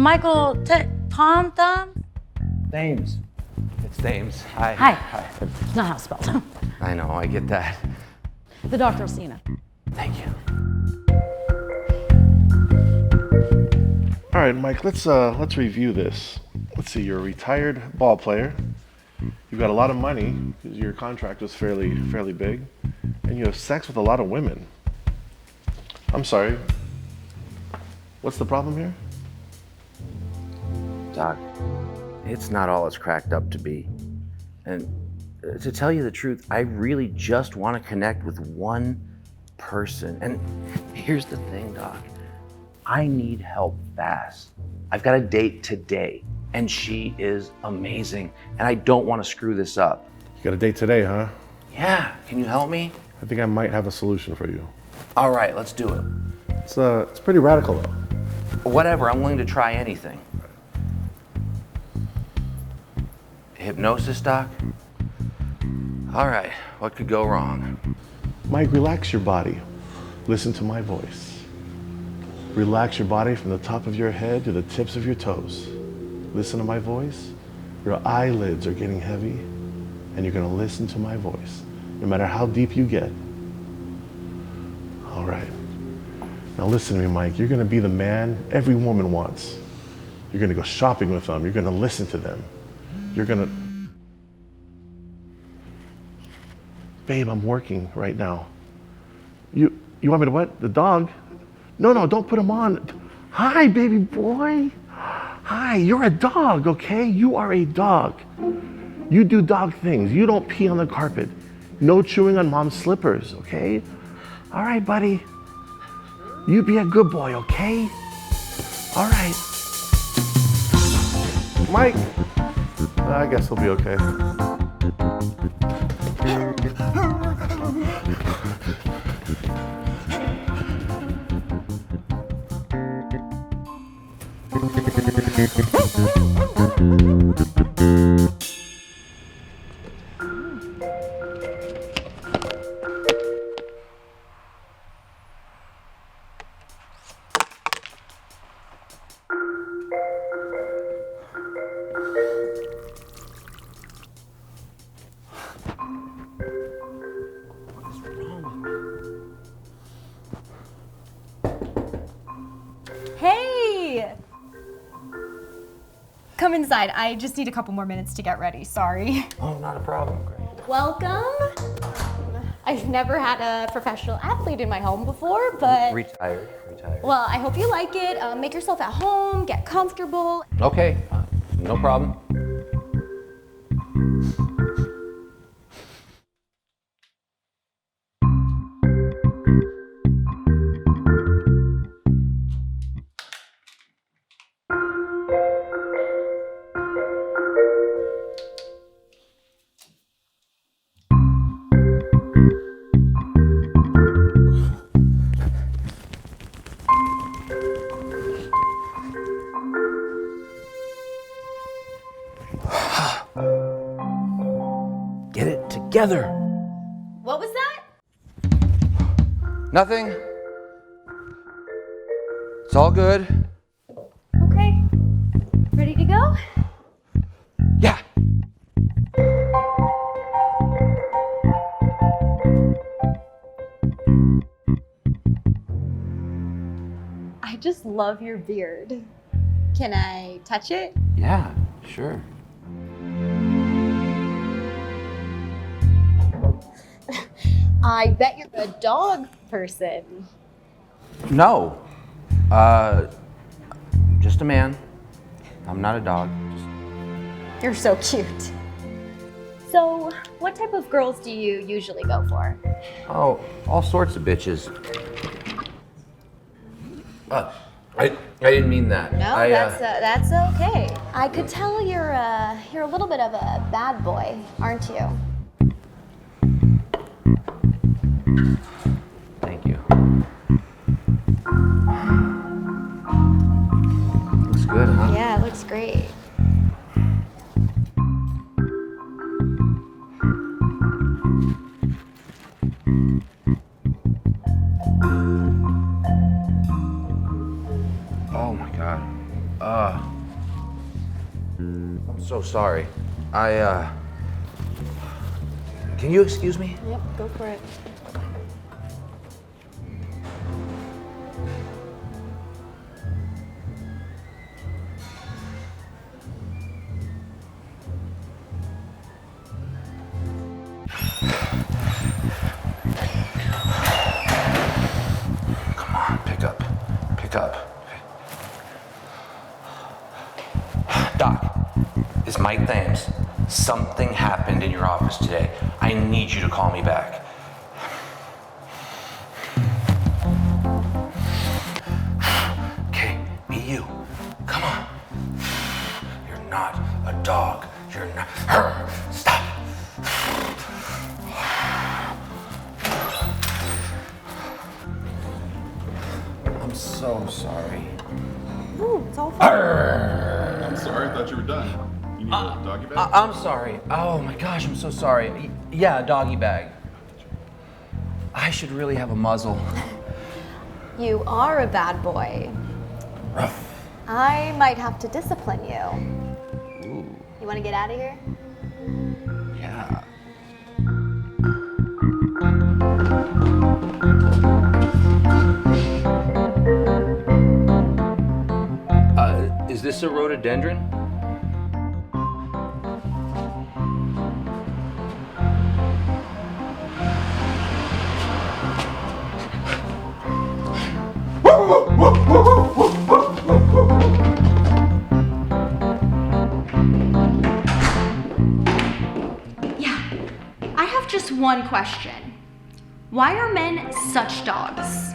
Michael, Tom Thumb? Thames. It's Thames. Hi. Hi. It's not how it's spelled. I know, I get that. The doctor will see you now. Thank you. All right, Mike, let's review this. Let's see, you're a retired ball player. You've got a lot of money because your contract was fairly big, and you have sex with a lot of women. I'm sorry. What's the problem here? Doc, it's not all it's cracked up to be. And to tell you the truth, I really just want to connect with one person. And here's the thing, Doc. I need help fast. I've got a date today, and she is amazing, and I don't want to screw this up. You got a date today, huh? Yeah, can you help me? I think I might have a solution for you. All right, let's do it. It's pretty radical, though. Whatever, I'm willing to try anything. Hypnosis, Doc? All right, what could go wrong? Mike, relax your body. Listen to my voice. Relax your body from the top of your head to the tips of your toes. Listen to my voice. Your eyelids are getting heavy, and you're gonna listen to my voice, no matter how deep you get. All right. Now listen to me, Mike. You're gonna be the man every woman wants. You're gonna go shopping with them. You're gonna listen to them. You're gonna... Babe, I'm working right now. You want me to what? The dog? No, don't put him on. Hi, baby boy. Hi, you're a dog, okay? You are a dog. You do dog things. You don't pee on the carpet. No chewing on mom's slippers, okay? All right, buddy. You be a good boy, okay? All right. Mike, I guess he'll be okay. Hey! Come inside. I just need a couple more minutes to get ready. Sorry. Oh, not a problem, great. Welcome. I've never had a professional athlete in my home before, but... Retired. Well, I hope you like it. Make yourself at home, get comfortable. Okay, no problem. Get it together. What was that? Nothing. It's all good. Okay. Ready to go? Yeah. I just love your beard. Can I touch it? Yeah, sure. I bet you're a dog person. No. Just a man. I'm not a dog. You're so cute. So, what type of girls do you usually go for? Oh, all sorts of bitches. I didn't mean that. No, that's okay. I could tell you're a little bit of a bad boy, aren't you? Thank you. Looks good, huh? Yeah, it looks great. Oh my God. so sorry. Can you excuse me? Yep, go for it. Come on, pick up. Pick up. Doc, it's Mike Thames. Something happened in your office today. I need you to call me back. Okay, be you. Come on. You're not a dog. You're not. Stop. I'm so sorry. Ooh, it's all fine. I'm sorry, I thought you were done. You need a doggy bag? I'm sorry. Oh my gosh, I'm so sorry. Yeah, a doggy bag. I should really have a muzzle. You are a bad boy. I might have to discipline you. Ooh, You want to get out of here? yeah. Is this a rhododendron? Yeah. I have just one question. Why are men such dogs?